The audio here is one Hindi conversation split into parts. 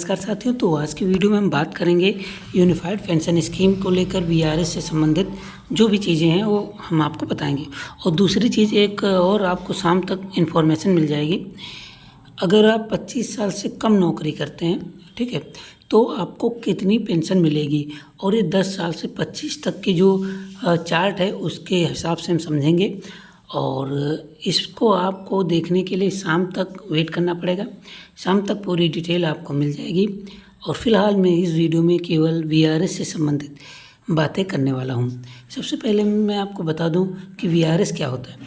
नमस्कार साथियों। तो आज की वीडियो में हम बात करेंगे यूनिफाइड पेंशन स्कीम को लेकर वीआरएस से संबंधित जो भी चीज़ें हैं वो हम आपको बताएंगे। और दूसरी चीज़ एक और आपको शाम तक इन्फॉर्मेशन मिल जाएगी। अगर आप 25 साल से कम नौकरी करते हैं, ठीक है, तो आपको कितनी पेंशन मिलेगी, और ये 10 साल से 25 तक की जो चार्ट है उसके हिसाब से हम समझेंगे। और इसको आपको देखने के लिए शाम तक वेट करना पड़ेगा। शाम तक पूरी डिटेल आपको मिल जाएगी। और फिलहाल मैं इस वीडियो में केवल वीआरएस से संबंधित बातें करने वाला हूँ। सबसे पहले मैं आपको बता दूँ कि वीआरएस क्या होता है।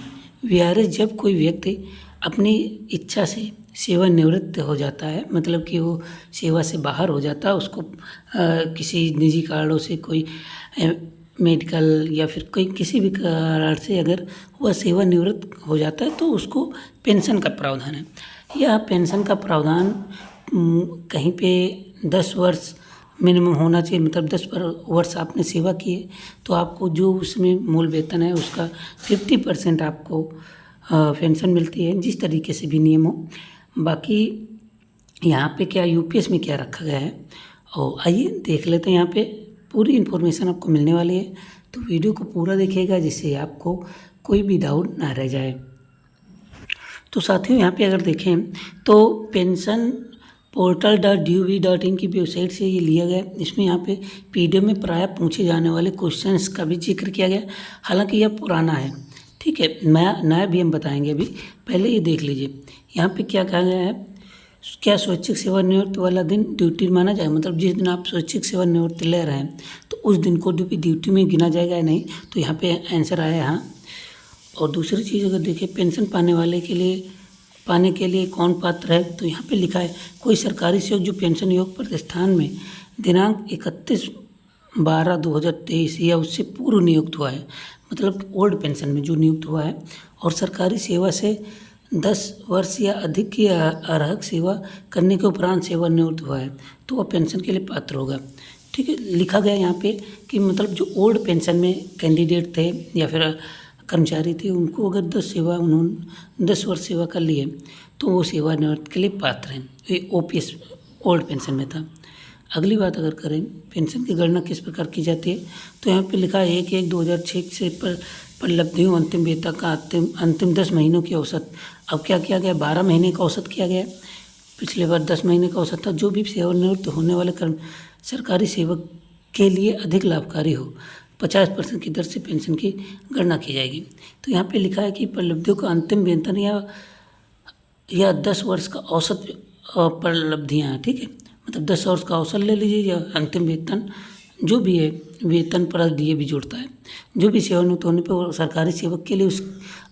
वीआरएस जब कोई व्यक्ति अपनी इच्छा से सेवानिवृत्त हो जाता है, मतलब कि वो सेवा से बाहर हो जाता है, उसको किसी निजी कारणों से कोई मेडिकल या फिर कोई किसी भी कारण से अगर वह सेवानिवृत्त हो जाता है तो उसको पेंशन का प्रावधान है। यह पेंशन का प्रावधान कहीं पे 10 वर्ष मिनिमम होना चाहिए, मतलब 10 वर्ष आपने सेवा की है तो आपको जो उसमें मूल वेतन है उसका 50% आपको पेंशन मिलती है, जिस तरीके से भी नियम हो। बाकी यहाँ पे क्या यूपीएस में क्या रखा गया है, और आइए देख लेते हैं। यहाँ पे पूरी इन्फॉर्मेशन आपको मिलने वाली है, तो वीडियो को पूरा देखिएगा जिससे आपको कोई भी डाउट ना रह जाए। तो साथियों यहाँ पे अगर देखें तो पेंशन portal.dub.in की वेबसाइट से ये लिया गया। इसमें यहाँ पे पीडीएफ में प्रायः पूछे जाने वाले क्वेश्चंस का भी जिक्र किया गया। हालांकि यह पुराना है, ठीक है, नया भी हम बताएंगे। अभी पहले ये देख लीजिए यहाँ पे क्या कहा गया है। क्या स्वैच्छिक सेवानिवृत्ति वाला दिन ड्यूटी माना जाए, मतलब जिस दिन आप स्वैच्छिक सेवानिवृत्ति ले रहे हैं तो उस दिन को ड्यूटी में गिना जाएगा या नहीं, तो यहाँ पे आंसर आया यहाँ। और दूसरी चीज़ अगर देखिए पेंशन पाने के लिए कौन पात्र है, तो यहाँ पे लिखा है कोई सरकारी सेवक जो पेंशन योग प्रतिष्ठान में दिनांक 31/12/2023 या उससे पूर्व नियुक्त हुआ है, मतलब ओल्ड पेंशन में जो नियुक्त हुआ है, और सरकारी सेवा से 10 वर्ष या अधिक की अर्हक सेवा करने के उपरांत सेवानिवृत्त हुआ है तो वह पेंशन के लिए पात्र होगा। ठीक है, लिखा गया यहाँ पे कि मतलब जो ओल्ड पेंशन में कैंडिडेट थे या फिर कर्मचारी थे, उनको अगर 10 वर्ष सेवा कर लिए तो वो सेवानिवृत्त के लिए पात्र हैं। ये ओपीएस ओल्ड पेंशन में था। अगली बात अगर करें पेंशन की गणना किस प्रकार की जाती है, तो यहाँ पे लिखा है 1/1/2006 से परिलब्धियों अंतिम वेतन का अंतिम 10 महीनों की औसत। अब क्या किया गया, 12 महीने का औसत किया गया। पिछले बार 10 महीने का औसत था। जो भी सेवानिवृत्त होने वाले सरकारी सेवक के लिए अधिक लाभकारी हो 50% की दर से पेंशन की गणना की जाएगी। तो यहाँ पे लिखा है कि परिलब्धियों का अंतिम वेतन या 10 वर्ष का औसत परिलब्धियाँ हैं, ठीक है, मतलब 10 वर्ष का औसत ले लीजिए या अंतिम वेतन जो भी है, वेतन पर डीए भी जुड़ता है। जो भी सेवानिवृत्त होने पर सरकारी सेवक के लिए उस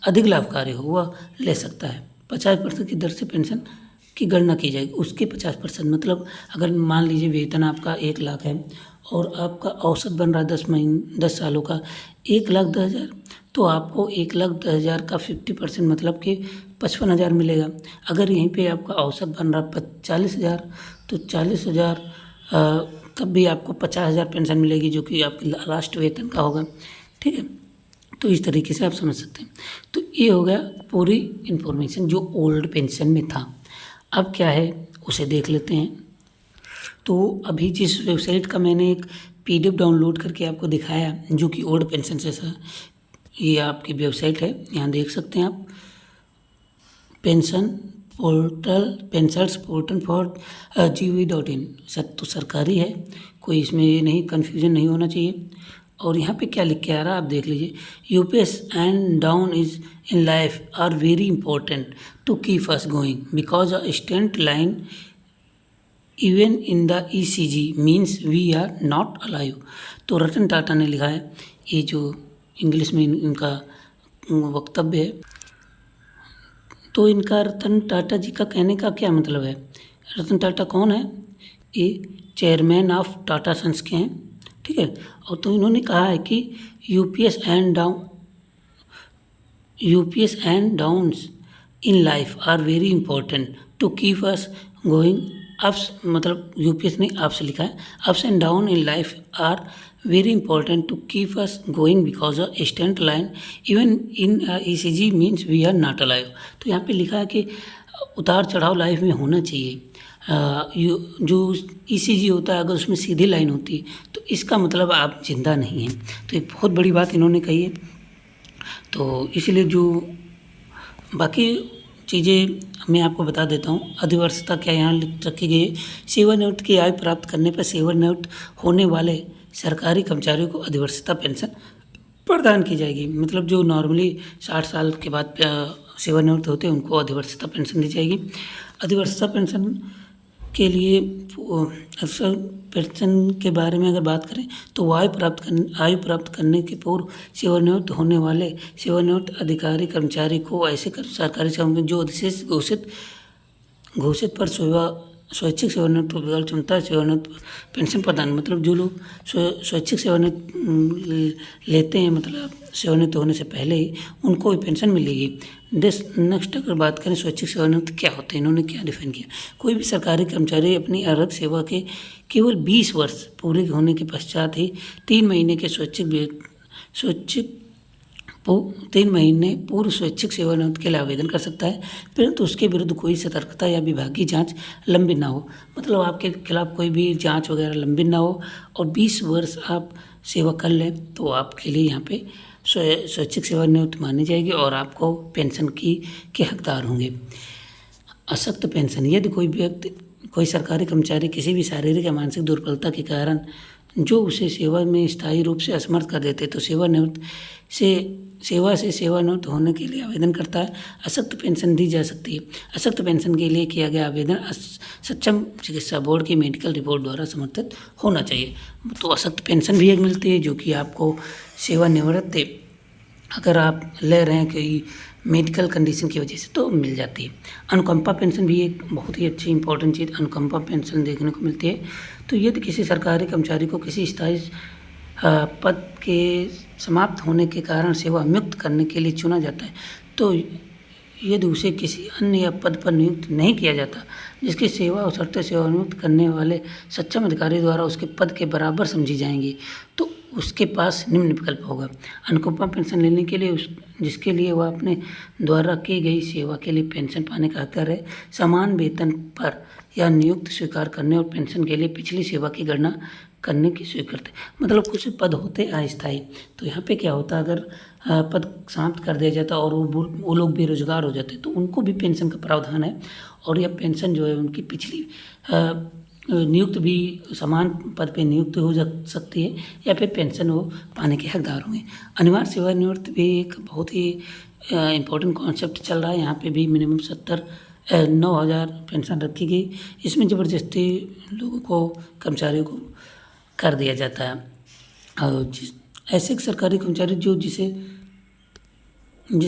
अधिक लाभकारी हो वह ले सकता है। 50% की दर से पेंशन की गणना की जाएगी। उसके 50% मतलब अगर मान लीजिए वेतन आपका 1 लाख है और आपका औसत बन रहा है 10 सालों का 1,10,000, तो आपको 1,10,000 का 50% मतलब कि 55,000 मिलेगा। अगर यहीं पे आपका औसत बन रहा 40,000 तो 40,000 तब भी आपको 50,000 पेंशन मिलेगी, जो कि आपकी लास्ट वेतन का होगा। ठीक है, तो इस तरीके से आप समझ सकते हैं। तो ये हो गया पूरी इन्फॉर्मेशन जो ओल्ड पेंशन में था। अब क्या है उसे देख लेते हैं। तो अभी जिस वेबसाइट का मैंने एक पीडीएफ डाउनलोड करके आपको दिखाया जो कि ओल्ड पेंशन से था, ये आपकी वेबसाइट है, यहाँ देख सकते हैं आप। पेंशनर्स पोर्टल फॉर gov.in सब तो सरकारी है, कोई इसमें ये नहीं कन्फ्यूजन नहीं होना चाहिए। और यहाँ पे क्या लिख के आ रहा है आप देख लीजिए। UPS and down is in life are very important to keep us going because a stand line even in the ECG means we are not alive. तो रतन टाटा ने लिखा है, ये जो इंग्लिश में इनका वक्तव्य है। तो इनका रतन टाटा जी का कहने का क्या मतलब है। रतन टाटा कौन है, ये चेयरमैन ऑफ टाटा सन्स के हैं, ठीक है। और तो इन्होंने कहा है कि UPS and downs in life are very important to keep us going. Ups मतलब यूपीएस ने अप्स लिखा है, ups and down in life are very important to keep us going because a stand line even in ECG means we are not alive. तो यहाँ पे लिखा है कि उतार चढ़ाव लाइफ में होना चाहिए, जो ईसीजी होता है अगर उसमें सीधी लाइन होती है तो इसका मतलब आप जिंदा नहीं हैं। तो एक बहुत बड़ी बात इन्होंने कही है। तो इसलिए जो बाकी चीज़ें मैं आपको बता देता हूँ। अधिवर्षता क्या यहाँ रखी गई है, सेवानिवृत्त की आयु प्राप्त करने पर सेवानिवृत्त होने वाले सरकारी कर्मचारियों को अधिवर्षता पेंशन प्रदान की जाएगी। मतलब जो नॉर्मली 60 साल के बाद सेवानिवृत्त होते हैं उनको अधिवर्षता पेंशन दी जाएगी। अधिवर्षता पेंशन के लिए अक्सर पेंशन के बारे में अगर बात करें तो आयु प्राप्त करने के पूर्व सेवानिवृत्त होने वाले सेवानिवृत्त अधिकारी कर्मचारी को ऐसे सरकारी सेवा में जो अधिशेष घोषित पर स्वैच्छिक सेवानिवृत्त विकल्प चुनता है सेवानिवृत्त पेंशन प्रदान। मतलब जो लोग स्वैच्छिक सेवानिवृत्त लेते हैं, मतलब सेवानिवृत्त होने से पहले ही उनको भी पेंशन मिलेगी। नेक्स्ट अगर बात करें स्वैच्छिक सेवानिवृत्त क्या होते हैं, इन्होंने क्या डिफाइन किया। कोई भी सरकारी कर्मचारी अपनी अर्हक सेवा के केवल 20 वर्ष पूरे होने के पश्चात ही 3 महीने के 3 महीने पूर्व स्वैच्छिक सेवानिवृत्त के लिए आवेदन कर सकता है, परंतु उसके विरुद्ध कोई सतर्कता या विभागीय जांच लंबित ना हो। मतलब आपके खिलाफ कोई भी जांच वगैरह लंबित ना हो और 20 वर्ष आप सेवा कर लें तो आपके लिए यहाँ पे स्वैच्छिक सेवानिवृत्त मानी जाएगी और आपको पेंशन के हकदार होंगे। अशक्त पेंशन, यदि कोई सरकारी कर्मचारी किसी भी शारीरिक या मानसिक दुर्बलता के कारण जो उसे सेवा में स्थायी रूप से असमर्थ कर देते तो सेवा से सेवानिवृत्त होने के लिए आवेदन करता है। अशक्त पेंशन दी जा सकती है। अशक्त पेंशन के लिए किया गया आवेदन सक्षम चिकित्सा बोर्ड की मेडिकल रिपोर्ट द्वारा समर्थित होना चाहिए। तो अशक्त पेंशन भी एक मिलती है जो कि आपको सेवानिवृत्त अगर आप ले रहे हैं कि मेडिकल कंडीशन की वजह से तो मिल जाती है। अनुकंपा पेंशन भी एक बहुत ही अच्छी इंपॉर्टेंट चीज़ अनुकंपा पेंशन देखने को मिलती है। तो यदि किसी सरकारी कर्मचारी को किसी स्थायी पद के समाप्त होने के कारण सेवा मुक्त करने के लिए चुना जाता है तो यदि उसे किसी अन्य पद पर नियुक्त नहीं किया जाता जिसकी सेवा और शर्तें सेवानिवृत्त करने वाले सक्षम अधिकारी द्वारा उसके पद के बराबर समझी जाएंगी तो उसके पास निम्न विकल्प होगा। अनुकंपा पेंशन लेने के लिए जिसके लिए वह अपने द्वारा की गई सेवा के लिए पेंशन पाने का हकदार है, समान वेतन पर या नियुक्ति स्वीकार करने और पेंशन के लिए पिछली सेवा की गणना करने की स्वीकृति। मतलब कुछ पद होते अस्थायी, तो यहाँ पे क्या होता अगर पद समाप्त कर दिया जाता और वो लोग बेरोजगार हो जाते तो उनको भी पेंशन का प्रावधान है और यह पेंशन जो है उनकी पिछली नियुक्त भी समान पद पे नियुक्त हो सकती है या फिर पेंशन वो पाने के हकदार होंगे। अनिवार्य सेवानिवृत्त भी एक बहुत ही इम्पोर्टेंट कॉन्सेप्ट चल रहा है। यहाँ पे भी मिनिमम 9,000 पेंशन रखी गई। इसमें ज़बरदस्ती लोगों को कर्मचारियों को कर दिया जाता है और ऐसे सरकारी कर्मचारी जो जिसे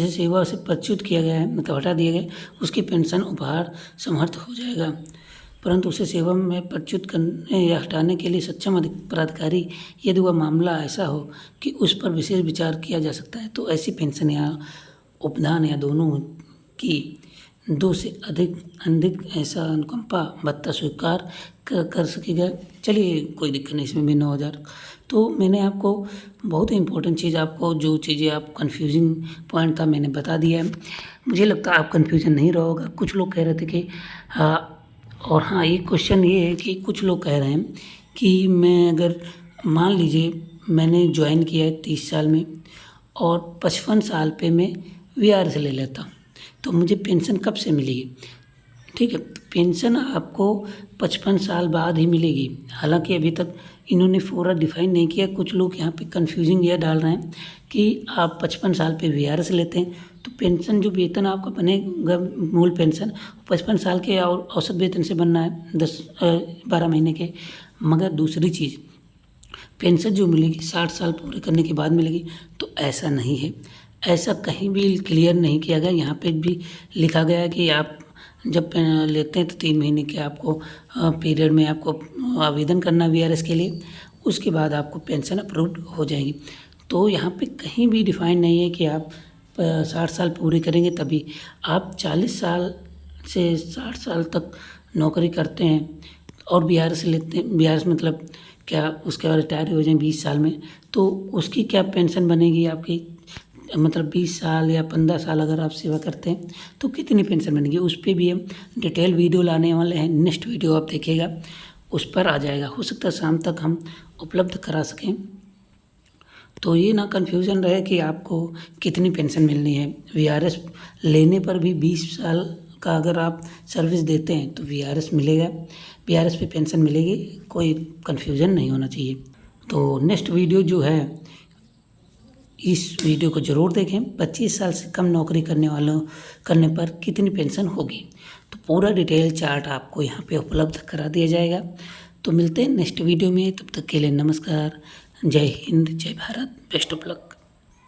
सेवा से पदच्युत किया गया है, मतलब हटा दिया गया, उसकी पेंशन उपहार समर्थ हो जाएगा, परंतु उसे सेवा में पदच्युत करने या हटाने के लिए सक्षम पदाधिकारी यदि वह मामला ऐसा हो कि उस पर विशेष विचार किया जा सकता है तो ऐसी पेंशन या उपदान या दोनों की 2 से अधिक ऐसा अनुकंपा भत्ता स्वीकार कर सकेगा। चलिए कोई दिक्कत नहीं, इसमें भी 9,000। तो मैंने आपको बहुत ही इम्पोर्टेंट चीज़, आपको जो चीज़ें आप कन्फ्यूजिंग पॉइंट था मैंने बता दिया है। मुझे लगता है आप कन्फ्यूजन नहीं रहा होगा। कुछ लोग कह रहे थे कि और हाँ, एक क्वेश्चन ये है कि कुछ लोग कह रहे हैं कि मैं अगर मान लीजिए मैंने ज्वाइन किया है 30 साल में और 55 साल पे मैं वीआरएस ले लेता हूँ तो मुझे पेंशन कब से मिलेगी। ठीक है, पेंशन आपको 55 साल बाद ही मिलेगी। हालांकि अभी तक इन्होंने पूरा डिफाइन नहीं किया। कुछ लोग यहाँ पे कंफ्यूजिंग यह डाल रहे हैं कि आप 55 साल पे वीआरएस लेते हैं तो पेंशन जो वेतन आपका बनेगा मूल पेंशन 55 साल के और औसत वेतन से बनना है 12 महीने के। मगर दूसरी चीज़ पेंशन जो मिलेगी 60 साल पूरे करने के बाद मिलेगी, तो ऐसा नहीं है। ऐसा कहीं भी क्लियर नहीं किया गया। यहाँ पे भी लिखा गया है कि आप जब लेते हैं तो 3 महीने के आपको पीरियड में आपको आवेदन करना वीआरएस के लिए, उसके बाद आपको पेंशन अप्रूव्ड हो जाएगी। तो यहाँ पे कहीं भी डिफाइन नहीं है कि आप 60 साल पूरे करेंगे तभी। आप 40 साल से 60 साल तक नौकरी करते हैं और वीआरएस लेते हैं, वीआरएस मतलब क्या उसके बाद रिटायर हो जाएं 20 साल में, तो उसकी क्या पेंशन बनेगी आपकी मतलब 20 साल या 15 साल अगर आप सेवा करते हैं तो कितनी पेंशन बनेगी, उस पर भी हम डिटेल वीडियो लाने वाले हैं। नेक्स्ट वीडियो आप देखिएगा, उस पर आ जाएगा। हो सकता है शाम तक हम उपलब्ध करा सकें, तो ये ना कन्फ्यूज़न रहे कि आपको कितनी पेंशन मिलनी है। वीआरएस लेने पर भी 20 साल का अगर आप सर्विस देते हैं तो वीआरएस मिलेगा, वीआरएस पे पेंशन मिलेगी, कोई कन्फ्यूज़न नहीं होना चाहिए। तो नेक्स्ट वीडियो जो है, इस वीडियो को ज़रूर देखें। 25 साल से कम नौकरी करने पर कितनी पेंशन होगी, तो पूरा डिटेल चार्ट आपको यहाँ पे उपलब्ध करा दिया जाएगा। तो मिलते हैं नेक्स्ट वीडियो में, तब तक के लिए नमस्कार, जय हिंद, जय भारत, बेस्ट ऑफ लक।